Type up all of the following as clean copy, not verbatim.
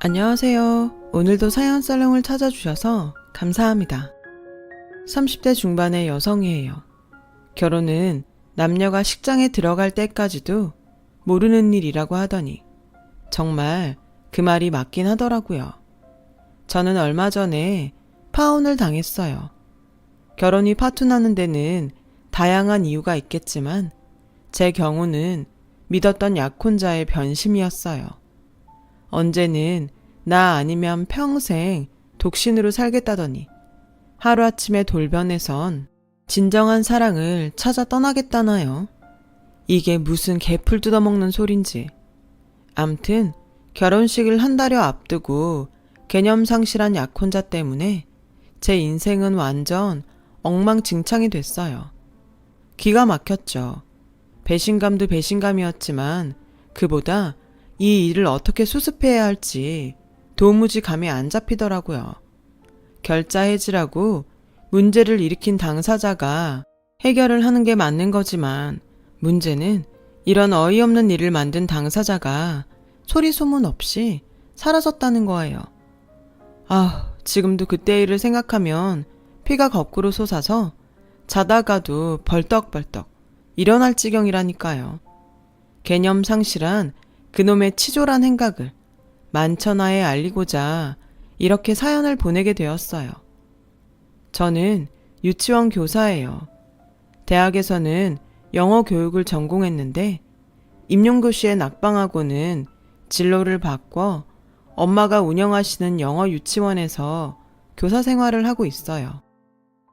안녕하세요. 오늘도 사연 살롱을 찾아주셔서 감사합니다. 30대 중반의 여성이에요. 결혼은 남녀가 식장에 들어갈 때까지도 모르는 일이라고 하더니 정말 그 말이 맞긴 하더라고요. 저는 얼마 전에 파혼을 당했어요. 결혼이 파토나는 데는 다양한 이유가 있겠지만 제 경우는 믿었던 약혼자의 변심이었어요. 언제는 나 아니면 평생 독신으로 살겠다더니 하루아침에 돌변해선 진정한 사랑을 찾아 떠나겠다나요? 이게 무슨 개풀 뜯어먹는 소린지. 암튼 결혼식을 한 달여 앞두고 개념상실한 약혼자 때문에 제 인생은 완전 엉망진창이 됐어요. 기가 막혔죠. 배신감도 배신감이었지만 그보다 이 일을 어떻게 수습해야 할지 도무지 감이 안 잡히더라고요. 결자해지라고 문제를 일으킨 당사자가 해결을 하는 게 맞는 거지만 문제는 이런 어이없는 일을 만든 당사자가 소리 소문 없이 사라졌다는 거예요. 지금도 그때 일을 생각하면 피가 거꾸로 솟아서 자다가도 벌떡벌떡 일어날 지경이라니까요. 개념 상실한 그놈의 치졸한 행각을 만천하에 알리고자 이렇게 사연을 보내게 되었어요. 저는 유치원 교사예요. 대학에서는 영어 교육을 전공했는데 임용고시에 낙방하고는 진로를 바꿔 엄마가 운영하시는 영어 유치원에서 교사 생활을 하고 있어요.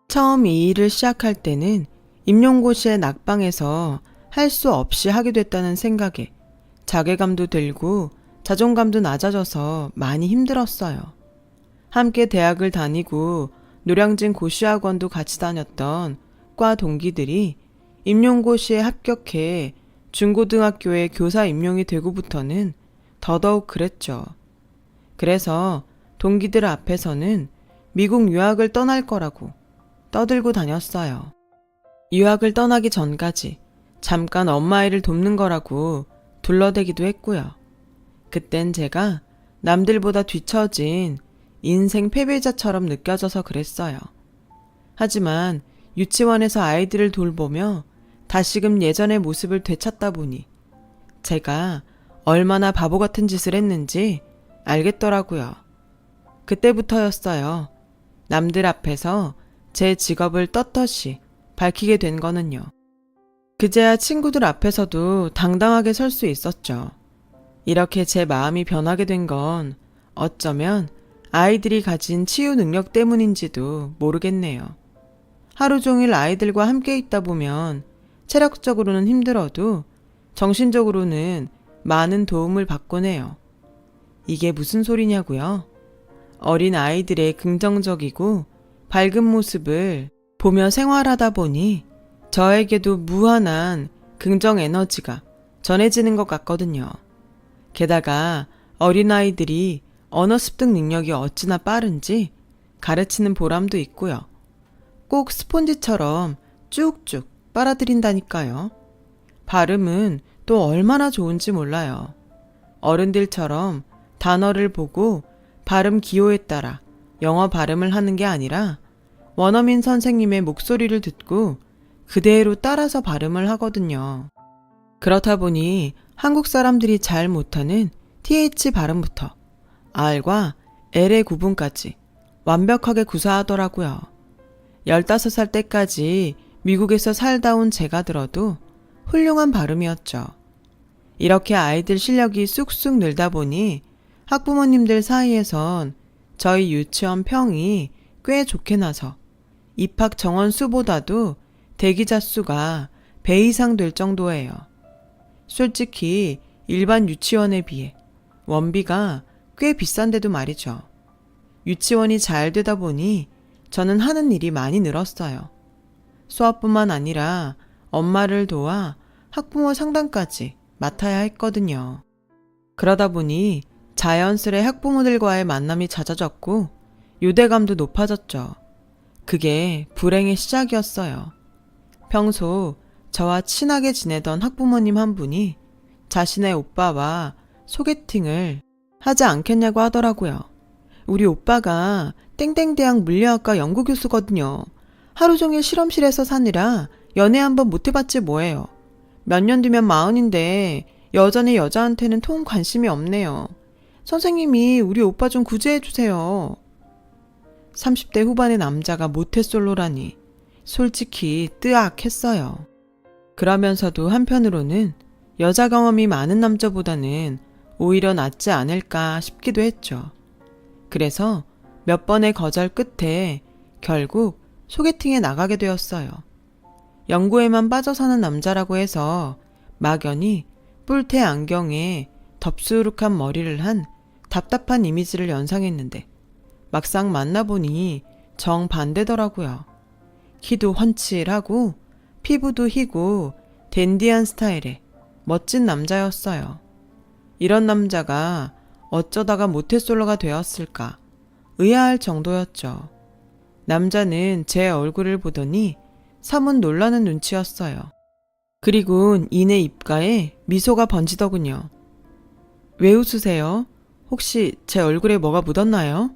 처음 이 일을 시작할 때는 임용고시에 낙방해서 할 수 없이 하게 됐다는 생각에 자괴감도 들고 자존감도 낮아져서 많이 힘들었어요. 함께 대학을 다니고 노량진 고시학원도 같이 다녔던 과 동기들이 임용고시에 합격해 중고등학교에 교사 임용이 되고부터는 더더욱 그랬죠. 그래서 동기들 앞에서는 미국 유학을 떠날 거라고 떠들고 다녔어요. 유학을 떠나기 전까지 잠깐 엄마 일을 돕는 거라고 둘러대기도 했고요. 그땐 제가 남들보다 뒤처진 인생 패배자처럼 느껴져서 그랬어요. 하지만 유치원에서 아이들을 돌보며 다시금 예전의 모습을 되찾다 보니 제가 얼마나 바보 같은 짓을 했는지 알겠더라고요. 그때부터였어요. 남들 앞에서 제 직업을 떳떳이 밝히게 된 거는요. 그제야 친구들 앞에서도 당당하게 설 수 있었죠. 이렇게 제 마음이 변하게 된 건 어쩌면 아이들이 가진 치유 능력 때문인지도 모르겠네요. 하루 종일 아이들과 함께 있다 보면 체력적으로는 힘들어도 정신적으로는 많은 도움을 받곤 해요. 이게 무슨 소리냐고요? 어린 아이들의 긍정적이고 밝은 모습을 보며 생활하다 보니 저에게도 무한한 긍정 에너지가 전해지는 것 같거든요. 게다가 어린아이들이 언어 습득 능력이 어찌나 빠른지 가르치는 보람도 있고요. 꼭 스폰지처럼 쭉쭉 빨아들인다니까요. 발음은 또 얼마나 좋은지 몰라요. 어른들처럼 단어를 보고 발음 기호에 따라 영어 발음을 하는 게 아니라 원어민 선생님의 목소리를 듣고 그대로 따라서 발음을 하거든요. 그렇다 보니 한국 사람들이 잘 못하는 TH 발음부터 R과 L의 구분까지 완벽하게 구사하더라고요. 15살 때까지 미국에서 살다 온 제가 들어도 훌륭한 발음이었죠. 이렇게 아이들 실력이 쑥쑥 늘다 보니 학부모님들 사이에선 저희 유치원 평이 꽤 좋게 나서 입학 정원 수보다도 대기자 수가 배 이상 될 정도예요. 솔직히 일반 유치원에 비해 원비가 꽤 비싼데도 말이죠. 유치원이 잘 되다 보니 저는 하는 일이 많이 늘었어요. 수업뿐만 아니라 엄마를 도와 학부모 상담까지 맡아야 했거든요. 그러다 보니 자연스레 학부모들과의 만남이 잦아졌고 유대감도 높아졌죠. 그게 불행의 시작이었어요. 평소 저와 친하게 지내던 학부모님 한 분이 자신의 오빠와 소개팅을 하지 않겠냐고 하더라고요. 우리 오빠가 땡땡대학 물리학과 연구교수거든요. 하루 종일 실험실에서 사느라 연애 한번 못 해봤지 뭐예요. 몇 년 뒤면 40인데 여전히 여자한테는 통 관심이 없네요. 선생님이 우리 오빠 좀 구제해주세요. 30대 후반의 남자가 모태솔로라니 솔직히 뜨악했어요. 그러면서도 한편으로는 여자 경험이 많은 남자보다는 오히려 낫지 않을까 싶기도 했죠. 그래서 몇 번의 거절 끝에 결국 소개팅에 나가게 되었어요. 연구에만 빠져 사는 남자라고 해서 막연히 뿔테 안경에 덥수룩한 머리를 한 답답한 이미지를 연상했는데 막상 만나보니 정반대더라고요. 키도 훤칠하고 피부도 희고 댄디한 스타일의 멋진 남자였어요. 이런 남자가 어쩌다가 모태솔로가 되었을까 의아할 정도였죠. 남자는 제 얼굴을 보더니 사뭇 놀라는 눈치였어요. 그리고 이내 입가에 미소가 번지더군요. 왜 웃으세요? 혹시 제 얼굴에 뭐가 묻었나요?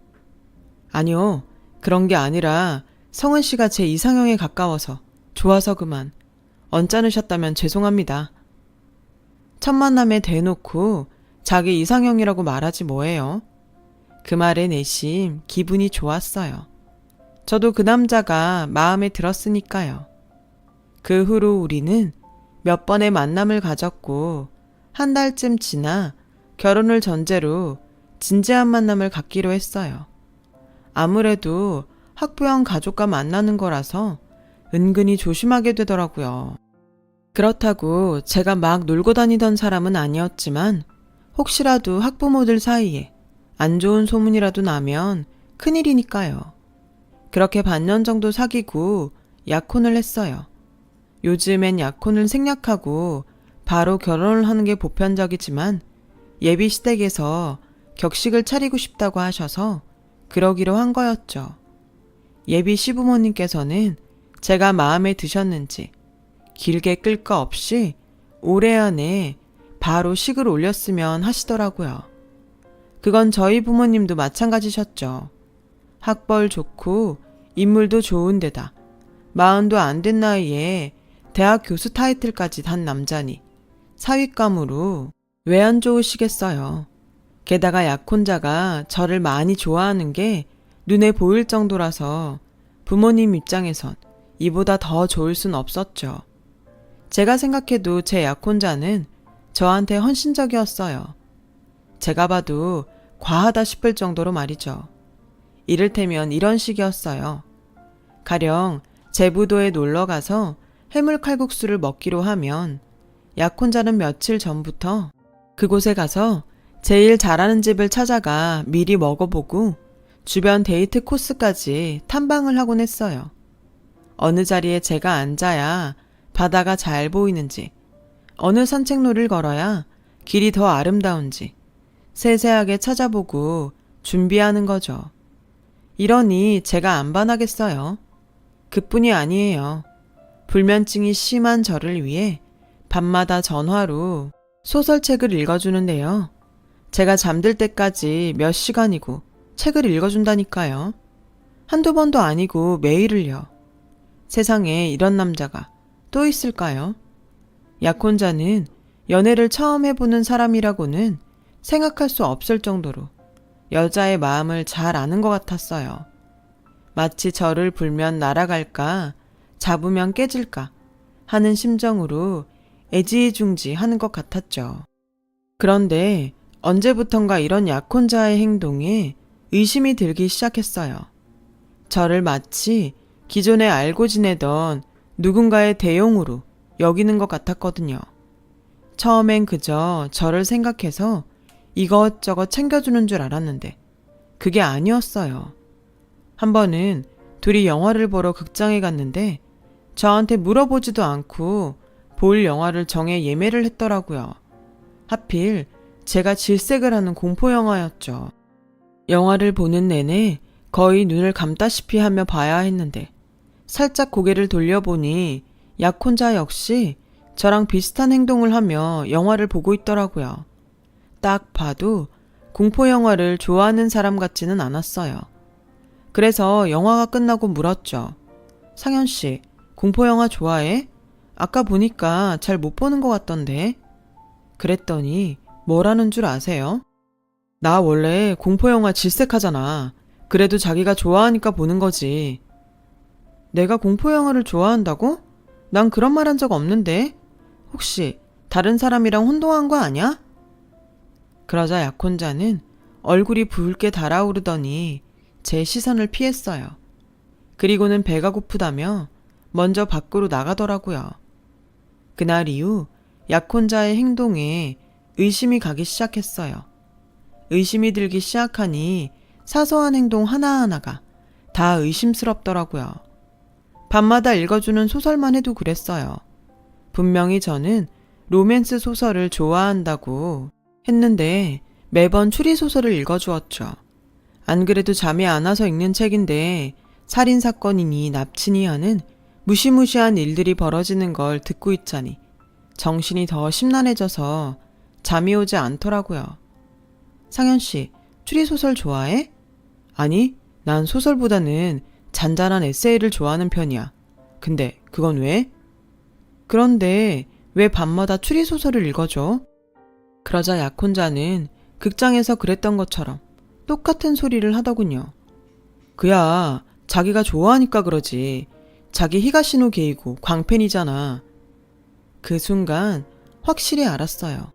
아니요, 그런 게 아니라 성은 씨가 제 이상형에 가까워서 좋아서 그만. 언짢으셨다면 죄송합니다. 첫 만남에 대놓고 자기 이상형이라고 말하지 뭐예요. 그 말에 내심 기분이 좋았어요. 저도 그 남자가 마음에 들었으니까요. 그 후로 우리는 몇 번의 만남을 가졌고 한 달쯤 지나 결혼을 전제로 진지한 만남을 갖기로 했어요. 아무래도 학부형 가족과 만나는 거라서 은근히 조심하게 되더라고요. 그렇다고 제가 막 놀고 다니던 사람은 아니었지만 혹시라도 학부모들 사이에 안 좋은 소문이라도 나면 큰일이니까요. 그렇게 반년 정도 사귀고 약혼을 했어요. 요즘엔 약혼을 생략하고 바로 결혼을 하는 게 보편적이지만 예비 시댁에서 격식을 차리고 싶다고 하셔서 그러기로 한 거였죠. 예비 시부모님께서는 제가 마음에 드셨는지 길게 끌 거 없이 올해 안에 바로 식을 올렸으면 하시더라고요. 그건 저희 부모님도 마찬가지셨죠. 학벌 좋고 인물도 좋은데다 40도 안 된 나이에 대학 교수 타이틀까지 단 남자니 사윗감으로 왜 안 좋으시겠어요. 게다가 약혼자가 저를 많이 좋아하는 게 눈에 보일 정도라서 부모님 입장에선 이보다 더 좋을 순 없었죠. 제가 생각해도 제 약혼자는 저한테 헌신적이었어요. 제가 봐도 과하다 싶을 정도로 말이죠. 이를테면 이런 식이었어요. 가령 제부도에 놀러가서 해물칼국수를 먹기로 하면 약혼자는 며칠 전부터 그곳에 가서 제일 잘하는 집을 찾아가 미리 먹어보고 주변 데이트 코스까지 탐방을 하곤 했어요. 어느 자리에 제가 앉아야 바다가 잘 보이는지, 어느 산책로를 걸어야 길이 더 아름다운지 세세하게 찾아보고 준비하는 거죠. 이러니 제가 안 반하겠어요. 그뿐이 아니에요. 불면증이 심한 저를 위해 밤마다 전화로 소설책을 읽어주는데요. 제가 잠들 때까지 몇 시간이고 책을 읽어준다니까요. 한두 번도 아니고 매일을요. 세상에 이런 남자가 또 있을까요? 약혼자는 연애를 처음 해보는 사람이라고는 생각할 수 없을 정도로 여자의 마음을 잘 아는 것 같았어요. 마치 저를 불면 날아갈까, 잡으면 깨질까 하는 심정으로 애지중지 하는 것 같았죠. 그런데 언제부턴가 이런 약혼자의 행동에 의심이 들기 시작했어요. 저를 마치 기존에 알고 지내던 누군가의 대용으로 여기는 것 같았거든요. 처음엔 그저 저를 생각해서 이것저것 챙겨주는 줄 알았는데 그게 아니었어요. 한 번은 둘이 영화를 보러 극장에 갔는데 저한테 물어보지도 않고 볼 영화를 정해 예매를 했더라고요. 하필 제가 질색을 하는 공포영화였죠. 영화를 보는 내내 거의 눈을 감다시피 하며 봐야 했는데 살짝 고개를 돌려보니 약혼자 역시 저랑 비슷한 행동을 하며 영화를 보고 있더라고요. 딱 봐도 공포 영화를 좋아하는 사람 같지는 않았어요. 그래서 영화가 끝나고 물었죠. 상현 씨, 공포 영화 좋아해? 아까 보니까 잘 못 보는 것 같던데. 그랬더니 뭐라는 줄 아세요? 나 원래 공포 영화 질색하잖아. 그래도 자기가 좋아하니까 보는 거지. 내가 공포 영화를 좋아한다고? 난 그런 말 한 적 없는데. 혹시 다른 사람이랑 혼동한 거 아니야? 그러자 약혼자는 얼굴이 붉게 달아오르더니 제 시선을 피했어요. 그리고는 배가 고프다며 먼저 밖으로 나가더라고요. 그날 이후 약혼자의 행동에 의심이 가기 시작했어요. 의심이 들기 시작하니 사소한 행동 하나하나가 다 의심스럽더라고요. 밤마다 읽어주는 소설만 해도 그랬어요. 분명히 저는 로맨스 소설을 좋아한다고 했는데 매번 추리소설을 읽어주었죠. 안 그래도 잠이 안 와서 읽는 책인데 살인사건이니 납치니 하는 무시무시한 일들이 벌어지는 걸 듣고 있자니 정신이 더 심란해져서 잠이 오지 않더라고요. 상현 씨, 추리소설 좋아해? 아니, 난 소설보다는 잔잔한 에세이를 좋아하는 편이야. 근데 그건 왜? 그런데 왜 밤마다 추리소설을 읽어줘? 그러자 약혼자는 극장에서 그랬던 것처럼 똑같은 소리를 하더군요. 그야 자기가 좋아하니까 그러지. 자기 히가시노 게이고 광팬이잖아. 그 순간 확실히 알았어요.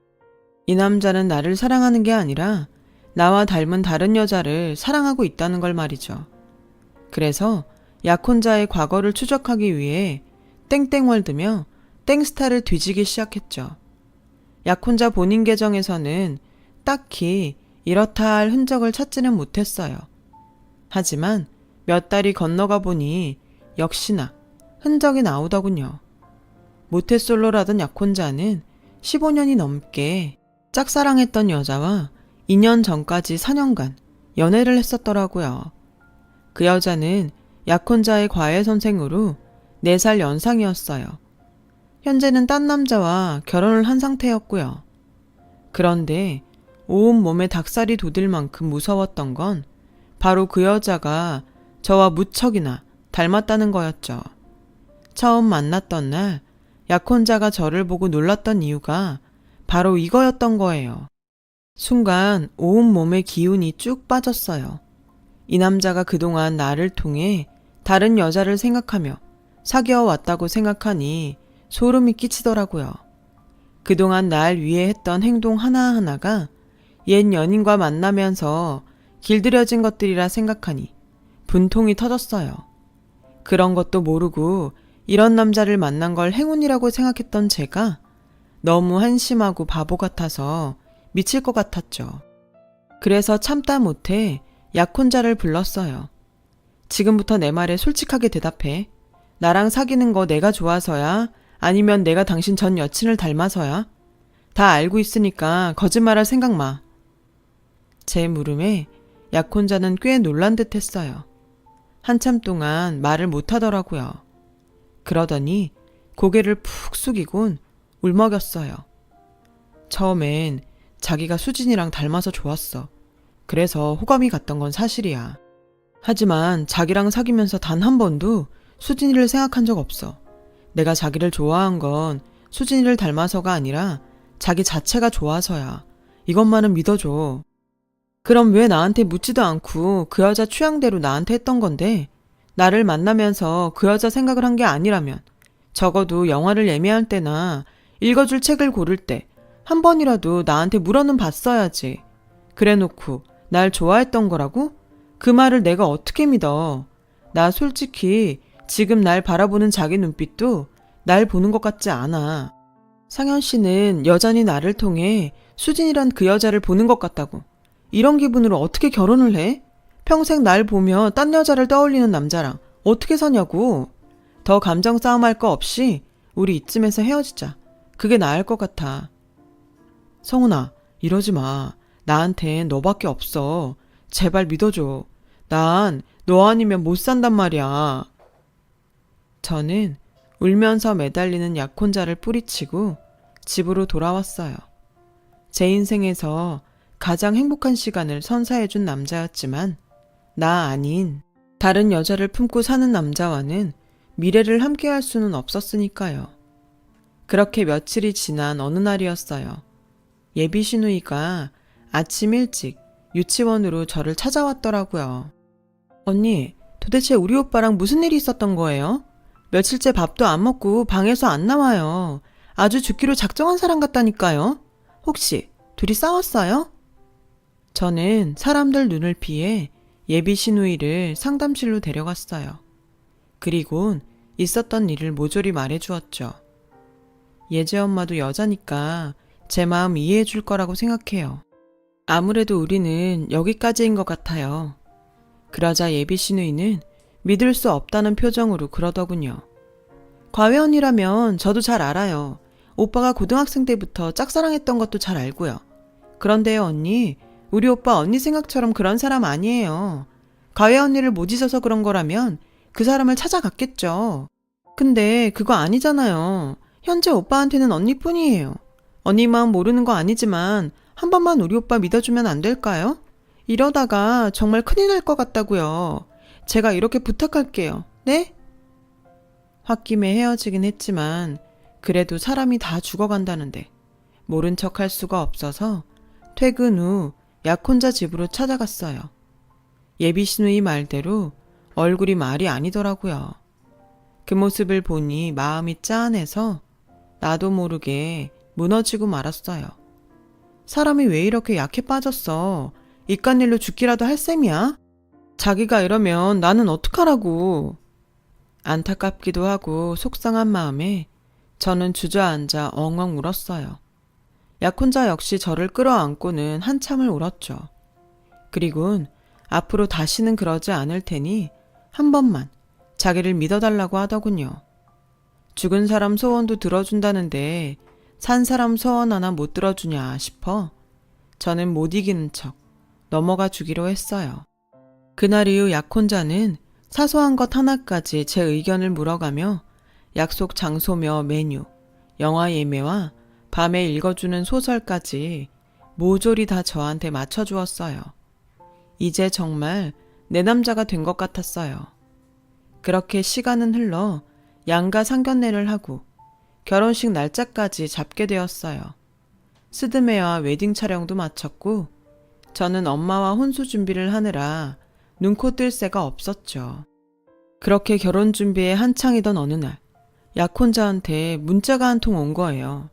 이 남자는 나를 사랑하는 게 아니라 나와 닮은 다른 여자를 사랑하고 있다는 걸 말이죠. 그래서 약혼자의 과거를 추적하기 위해 땡땡월드며 땡스타를 뒤지기 시작했죠. 약혼자 본인 계정에서는 딱히 이렇다 할 흔적을 찾지는 못했어요. 하지만 몇 달이 건너가 보니 역시나 흔적이 나오더군요. 모태솔로라던 약혼자는 15년이 넘게 짝사랑했던 여자와 2년 전까지 4년간 연애를 했었더라고요. 그 여자는 약혼자의 과외 선생으로 4살 연상이었어요. 현재는 딴 남자와 결혼을 한 상태였고요. 그런데 온몸에 닭살이 돋을 만큼 무서웠던 건 바로 그 여자가 저와 무척이나 닮았다는 거였죠. 처음 만났던 날 약혼자가 저를 보고 놀랐던 이유가 바로 이거였던 거예요. 순간 온몸의 기운이 쭉 빠졌어요. 이 남자가 그동안 나를 통해 다른 여자를 생각하며 사귀어 왔다고 생각하니 소름이 끼치더라고요. 그동안 날 위해 했던 행동 하나하나가 옛 연인과 만나면서 길들여진 것들이라 생각하니 분통이 터졌어요. 그런 것도 모르고 이런 남자를 만난 걸 행운이라고 생각했던 제가 너무 한심하고 바보 같아서 미칠 것 같았죠. 그래서 참다 못해 약혼자를 불렀어요. 지금부터 내 말에 솔직하게 대답해. 나랑 사귀는 거 내가 좋아서야? 아니면 내가 당신 전 여친을 닮아서야? 다 알고 있으니까 거짓말할 생각 마. 제 물음에 약혼자는 꽤 놀란 듯 했어요. 한참 동안 말을 못 하더라고요. 그러더니 고개를 푹 숙이곤 울먹였어요. 처음엔 자기가 수진이랑 닮아서 좋았어. 그래서 호감이 갔던 건 사실이야. 하지만 자기랑 사귀면서 단 한 번도 수진이를 생각한 적 없어. 내가 자기를 좋아한 건 수진이를 닮아서가 아니라 자기 자체가 좋아서야. 이것만은 믿어줘. 그럼 왜 나한테 묻지도 않고 그 여자 취향대로 나한테 했던 건데 나를 만나면서 그 여자 생각을 한 게 아니라면 적어도 영화를 예매할 때나 읽어줄 책을 고를 때 한 번이라도 나한테 물어는 봤어야지. 그래놓고 날 좋아했던 거라고? 그 말을 내가 어떻게 믿어. 나 솔직히 지금 날 바라보는 자기 눈빛도 날 보는 것 같지 않아. 상현 씨는 여전히 나를 통해 수진이란 그 여자를 보는 것 같다고. 이런 기분으로 어떻게 결혼을 해? 평생 날 보며 딴 여자를 떠올리는 남자랑 어떻게 사냐고. 더 감정 싸움할 거 없이 우리 이쯤에서 헤어지자. 그게 나을 것 같아. 성훈아, 이러지 마. 나한텐 너밖에 없어. 제발 믿어줘. 난 너 아니면 못 산단 말이야. 저는 울면서 매달리는 약혼자를 뿌리치고 집으로 돌아왔어요. 제 인생에서 가장 행복한 시간을 선사해준 남자였지만 나 아닌 다른 여자를 품고 사는 남자와는 미래를 함께할 수는 없었으니까요. 그렇게 며칠이 지난 어느 날이었어요. 예비 시누이가 아침 일찍 유치원으로 저를 찾아왔더라고요. 언니, 도대체 우리 오빠랑 무슨 일이 있었던 거예요? 며칠째 밥도 안 먹고 방에서 안 나와요. 아주 죽기로 작정한 사람 같다니까요. 혹시 둘이 싸웠어요? 저는 사람들 눈을 피해 예비 시누이를 상담실로 데려갔어요. 그리곤 있었던 일을 모조리 말해주었죠. 예재 엄마도 여자니까 제 마음 이해해 줄 거라고 생각해요. 아무래도 우리는 여기까지인 것 같아요. 그러자 예비 시누이는 믿을 수 없다는 표정으로 그러더군요. 과외 언니라면 저도 잘 알아요. 오빠가 고등학생 때부터 짝사랑했던 것도 잘 알고요. 그런데요 언니, 우리 오빠 언니 생각처럼 그런 사람 아니에요. 과외 언니를 못 잊어서 그런 거라면 그 사람을 찾아갔겠죠. 근데 그거 아니잖아요. 현재 오빠한테는 언니뿐이에요. 언니 마음 모르는 거 아니지만 한 번만 우리 오빠 믿어주면 안 될까요? 이러다가 정말 큰일 날 것 같다고요. 제가 이렇게 부탁할게요. 네? 홧김에 헤어지긴 했지만 그래도 사람이 다 죽어간다는데 모른 척 할 수가 없어서 퇴근 후 약혼자 집으로 찾아갔어요. 예비 시누이 말대로 얼굴이 말이 아니더라고요. 그 모습을 보니 마음이 짠해서 나도 모르게 무너지고 말았어요. 사람이 왜 이렇게 약해 빠졌어? 이깟일로 죽기라도 할 셈이야? 자기가 이러면 나는 어떡하라고. 안타깝기도 하고 속상한 마음에 저는 주저앉아 엉엉 울었어요. 약혼자 역시 저를 끌어안고는 한참을 울었죠. 그리곤 앞으로 다시는 그러지 않을 테니 한 번만 자기를 믿어달라고 하더군요. 죽은 사람 소원도 들어준다는데 산 사람 소원 하나 못 들어주냐 싶어 저는 못 이기는 척 넘어가 주기로 했어요. 그날 이후 약혼자는 사소한 것 하나까지 제 의견을 물어가며 약속 장소며 메뉴, 영화 예매와 밤에 읽어주는 소설까지 모조리 다 저한테 맞춰주었어요. 이제 정말 내 남자가 된 것 같았어요. 그렇게 시간은 흘러 양가 상견례를 하고 결혼식 날짜까지 잡게 되었어요. 스드메와 웨딩 촬영도 마쳤고 저는 엄마와 혼수 준비를 하느라 눈코 뜰 새가 없었죠. 그렇게 결혼 준비에 한창이던 어느 날 약혼자한테 문자가 한 통 온 거예요.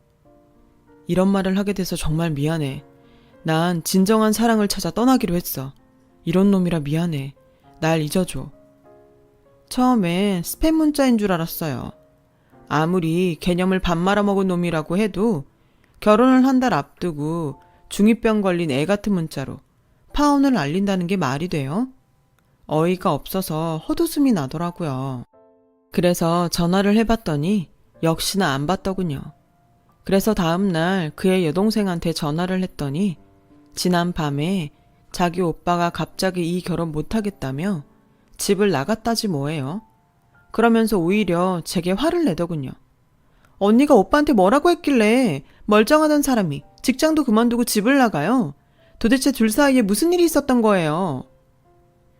이런 말을 하게 돼서 정말 미안해. 난 진정한 사랑을 찾아 떠나기로 했어. 이런 놈이라 미안해. 날 잊어줘. 처음엔 스팸 문자인 줄 알았어요. 아무리 개념을 밥 말아먹은 놈이라고 해도 결혼을 한 달 앞두고 중2병 걸린 애 같은 문자로 파혼을 알린다는 게 말이 돼요? 어이가 없어서 헛웃음이 나더라고요. 그래서 전화를 해봤더니 역시나 안 받더군요. 그래서 다음날 그의 여동생한테 전화를 했더니 지난 밤에 자기 오빠가 갑자기 이 결혼 못하겠다며 집을 나갔다지 뭐예요. 그러면서 오히려 제게 화를 내더군요. 언니가 오빠한테 뭐라고 했길래 멀쩡하던 사람이 직장도 그만두고 집을 나가요? 도대체 둘 사이에 무슨 일이 있었던 거예요?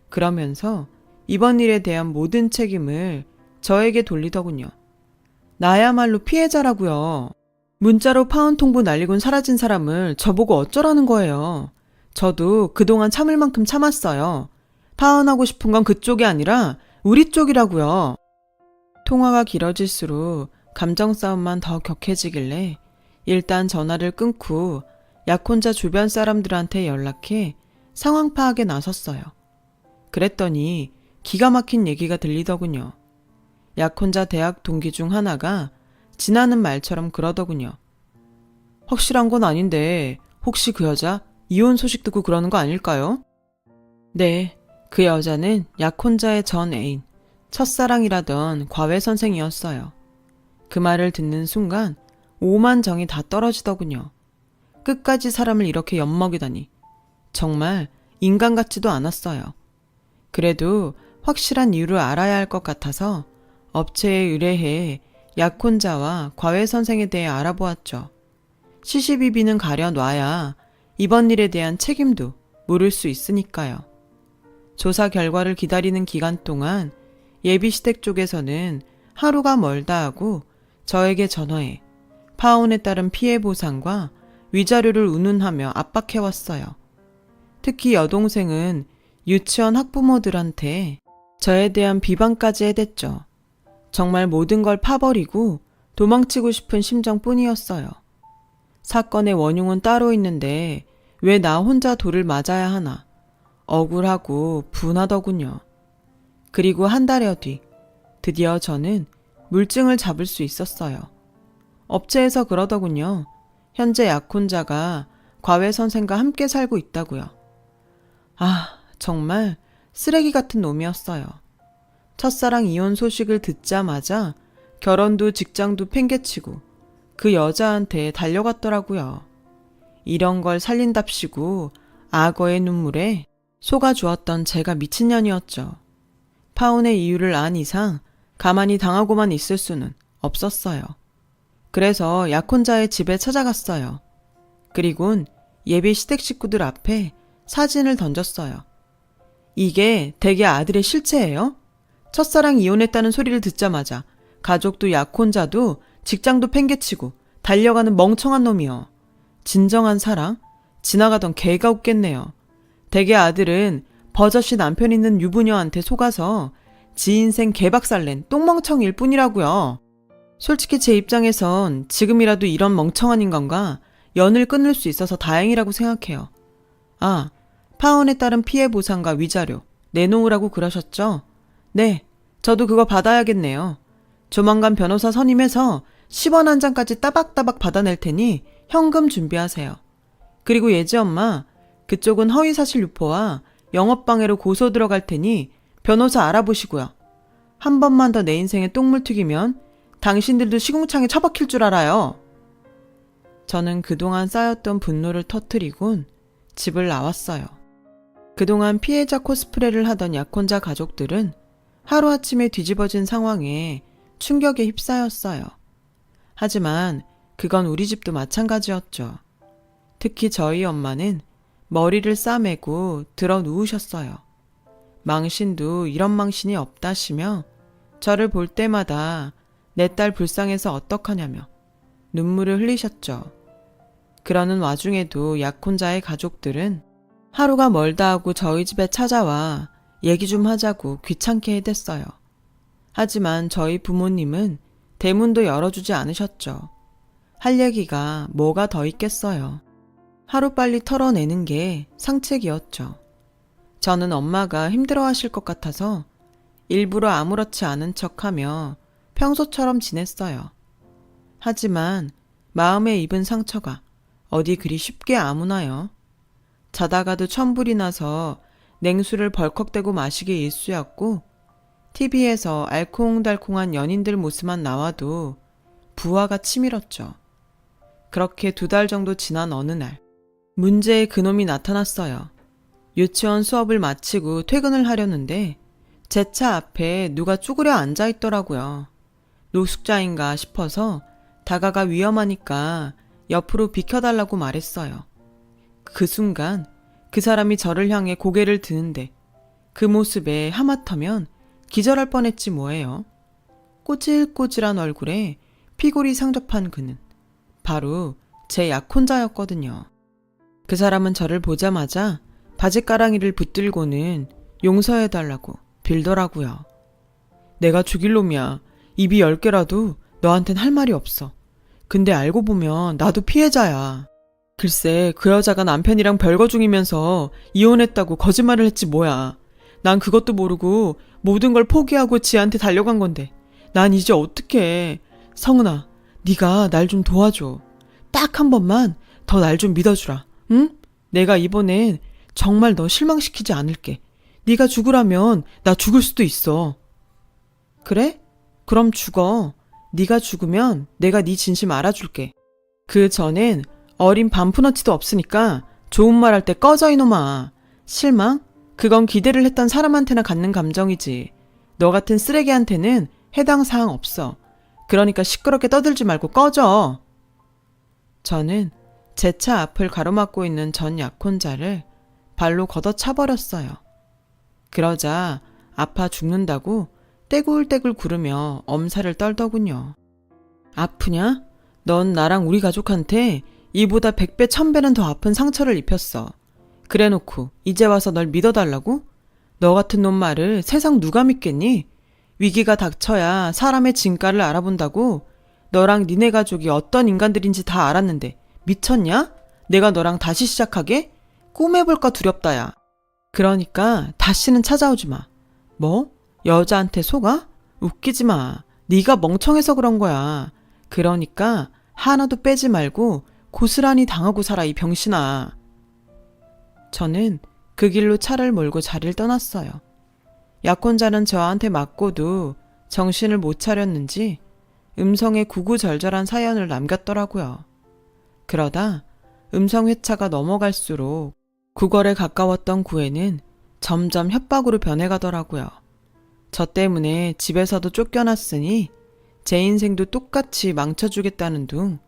그러면서 이번 일에 대한 모든 책임을 저에게 돌리더군요. 나야말로 피해자라고요. 문자로 파혼 통보 날리곤 사라진 사람을 저보고 어쩌라는 거예요. 저도 그동안 참을 만큼 참았어요. 파혼하고 싶은 건 그쪽이 아니라 우리 쪽이라고요. 통화가 길어질수록 감정 싸움만 더 격해지길래 일단 전화를 끊고 약혼자 주변 사람들한테 연락해 상황 파악에 나섰어요. 그랬더니 기가 막힌 얘기가 들리더군요. 약혼자 대학 동기 중 하나가 지나는 말처럼 그러더군요. 확실한 건 아닌데 혹시 그 여자 이혼 소식 듣고 그러는 거 아닐까요? 네, 그 여자는 약혼자의 전 애인, 첫사랑이라던 과외 선생이었어요. 그 말을 듣는 순간 오만 정이 다 떨어지더군요. 끝까지 사람을 이렇게 엿먹이다니 정말 인간 같지도 않았어요. 그래도 확실한 이유를 알아야 할 것 같아서 업체에 의뢰해 약혼자와 과외 선생에 대해 알아보았죠. 시시비비는 가려놔야 이번 일에 대한 책임도 물을 수 있으니까요. 조사 결과를 기다리는 기간 동안 예비시댁 쪽에서는 하루가 멀다 하고 저에게 전화해 파혼에 따른 피해 보상과 위자료를 운운하며 압박해왔어요. 특히 여동생은 유치원 학부모들한테 저에 대한 비방까지 해댔죠. 정말 모든 걸 파버리고 도망치고 싶은 심정뿐이었어요. 사건의 원흉은 따로 있는데 왜 나 혼자 돌을 맞아야 하나 억울하고 분하더군요. 그리고 한 달여 뒤 드디어 저는 물증을 잡을 수 있었어요. 업체에서 그러더군요. 현재 약혼자가 과외 선생과 함께 살고 있다고요. 아, 정말 쓰레기 같은 놈이었어요. 첫사랑 이혼 소식을 듣자마자 결혼도 직장도 팽개치고 그 여자한테 달려갔더라고요. 이런 걸 살린답시고 악어의 눈물에 속아주었던 제가 미친년이었죠. 파혼의 이유를 안 이상 가만히 당하고만 있을 수는 없었어요. 그래서 약혼자의 집에 찾아갔어요. 그리곤 예비 시댁 식구들 앞에 사진을 던졌어요. 이게 댁의 아들의 실체예요? 첫사랑 이혼했다는 소리를 듣자마자 가족도 약혼자도 직장도 팽개치고 달려가는 멍청한 놈이요. 진정한 사랑? 지나가던 개가 웃겠네요. 댁의 아들은 버젓이 남편 있는 유부녀한테 속아서 지 인생 개박살낸 똥멍청일 뿐이라고요. 솔직히 제 입장에선 지금이라도 이런 멍청한 인간과 연을 끊을 수 있어서 다행이라고 생각해요. 아, 파혼에 따른 피해 보상과 위자료 내놓으라고 그러셨죠? 네, 저도 그거 받아야겠네요. 조만간 변호사 선임해서 10원 한 장까지 따박따박 받아낼 테니 현금 준비하세요. 그리고 예지 엄마, 그쪽은 허위사실 유포와 영업방해로 고소 들어갈 테니 변호사 알아보시고요. 한 번만 더 내 인생에 똥물 튀기면 당신들도 시궁창에 처박힐 줄 알아요. 저는 그동안 쌓였던 분노를 터뜨리곤 집을 나왔어요. 그동안 피해자 코스프레를 하던 약혼자 가족들은 하루아침에 뒤집어진 상황에 충격에 휩싸였어요. 하지만 그건 우리 집도 마찬가지였죠. 특히 저희 엄마는 머리를 싸매고 들어 누우셨어요. 망신도 이런 망신이 없다시며 저를 볼 때마다 내 딸 불쌍해서 어떡하냐며 눈물을 흘리셨죠. 그러는 와중에도 약혼자의 가족들은 하루가 멀다 하고 저희 집에 찾아와 얘기 좀 하자고 귀찮게 해댔어요. 하지만 저희 부모님은 대문도 열어주지 않으셨죠. 할 얘기가 뭐가 더 있겠어요. 하루빨리 털어내는 게 상책이었죠. 저는 엄마가 힘들어하실 것 같아서 일부러 아무렇지 않은 척하며 평소처럼 지냈어요. 하지만 마음에 입은 상처가 어디 그리 쉽게 아무나요. 자다가도 천불이 나서 냉수를 벌컥대고 마시기 일쑤였고 TV에서 알콩달콩한 연인들 모습만 나와도 부하가 치밀었죠. 그렇게 2달 정도 지난 어느 날 문제의 그놈이 나타났어요. 유치원 수업을 마치고 퇴근을 하려는데 제 차 앞에 누가 쭈그려 앉아있더라고요. 노숙자인가 싶어서 다가가 위험하니까 옆으로 비켜달라고 말했어요. 그 순간 그 사람이 저를 향해 고개를 드는데 그 모습에 하마터면 기절할 뻔했지 뭐예요. 꼬질꼬질한 얼굴에 피골이 상접한 그는 바로 제 약혼자였거든요. 그 사람은 저를 보자마자 바짓가랑이를 붙들고는 용서해달라고 빌더라고요. 내가 죽일 놈이야. 입이 10개라도 너한텐 할 말이 없어. 근데 알고 보면 나도 피해자야. 글쎄 그 여자가 남편이랑 별거 중이면서 이혼했다고 거짓말을 했지 뭐야. 난 그것도 모르고 모든 걸 포기하고 지한테 달려간 건데 난 이제 어떡해. 성은아, 네가 날 좀 도와줘. 딱 한 번만 더 날 좀 믿어주라. 응? 내가 이번엔 정말 너 실망시키지 않을게. 네가 죽으라면 나 죽을 수도 있어. 그래? 그럼 죽어. 네가 죽으면 내가 네 진심 알아줄게. 그 전엔 어린 반푼어치도 없으니까 좋은 말 할 때 꺼져 이놈아. 실망? 그건 기대를 했던 사람한테나 갖는 감정이지. 너 같은 쓰레기한테는 해당 사항 없어. 그러니까 시끄럽게 떠들지 말고 꺼져. 저는 제 차 앞을 가로막고 있는 전 약혼자를 발로 걷어차버렸어요. 그러자 아파 죽는다고 떼굴떼굴 구르며 엄살을 떨더군요. 아프냐? 넌 나랑 우리 가족한테 이보다 100배 1000배는 더 아픈 상처를 입혔어. 그래놓고 이제 와서 널 믿어달라고? 너 같은 놈 말을 세상 누가 믿겠니? 위기가 닥쳐야 사람의 진가를 알아본다고? 너랑 니네 가족이 어떤 인간들인지 다 알았는데 미쳤냐? 내가 너랑 다시 시작하게? 꿈해볼까 두렵다야. 그러니까 다시는 찾아오지 마. 뭐? 여자한테 속아? 웃기지 마. 네가 멍청해서 그런 거야. 그러니까 하나도 빼지 말고 고스란히 당하고 살아, 이 병신아. 저는 그 길로 차를 몰고 자리를 떠났어요. 약혼자는 저한테 맞고도 정신을 못 차렸는지 음성에 구구절절한 사연을 남겼더라고요. 그러다 음성 회차가 넘어갈수록 구걸에 가까웠던 구애는 점점 협박으로 변해가더라고요. 저 때문에 집에서도 쫓겨났으니 제 인생도 똑같이 망쳐주겠다는 둥,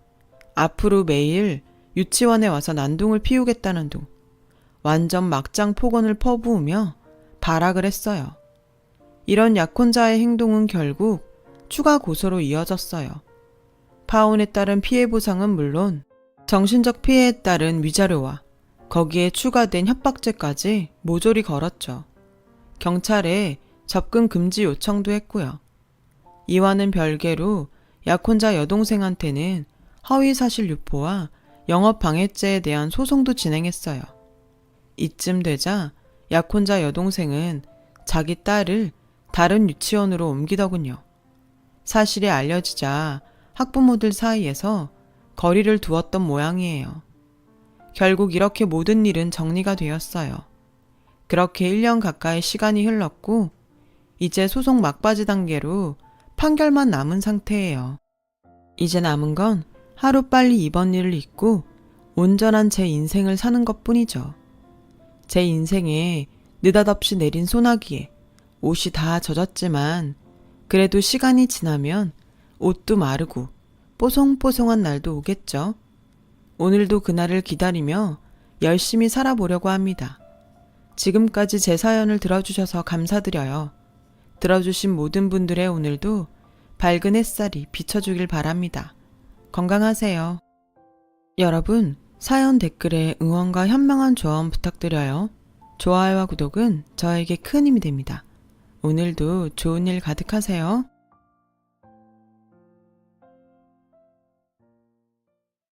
앞으로 매일 유치원에 와서 난동을 피우겠다는 둥, 완전 막장 폭언을 퍼부으며 발악을 했어요. 이런 약혼자의 행동은 결국 추가 고소로 이어졌어요. 파혼에 따른 피해 보상은 물론 정신적 피해에 따른 위자료와 거기에 추가된 협박죄까지 모조리 걸었죠. 경찰에 접근 금지 요청도 했고요. 이와는 별개로 약혼자 여동생한테는 허위사실 유포와 영업방해죄에 대한 소송도 진행했어요. 이쯤 되자 약혼자 여동생은 자기 딸을 다른 유치원으로 옮기더군요. 사실이 알려지자 학부모들 사이에서 거리를 두었던 모양이에요. 결국 이렇게 모든 일은 정리가 되었어요. 그렇게 1년 가까이 시간이 흘렀고 이제 소송 막바지 단계로 판결만 남은 상태예요. 이제 남은 건 하루빨리 이번 일을 잊고 온전한 제 인생을 사는 것뿐이죠. 제 인생에 느닷없이 내린 소나기에 옷이 다 젖었지만 그래도 시간이 지나면 옷도 마르고 뽀송뽀송한 날도 오겠죠. 오늘도 그날을 기다리며 열심히 살아보려고 합니다. 지금까지 제 사연을 들어주셔서 감사드려요. 들어주신 모든 분들의 오늘도 밝은 햇살이 비춰주길 바랍니다. 건강하세요. 여러분, 사연 댓글에 응원과 현명한 조언 부탁드려요. 좋아요와 구독은 저에게 큰 힘이 됩니다. 오늘도 좋은 일 가득하세요.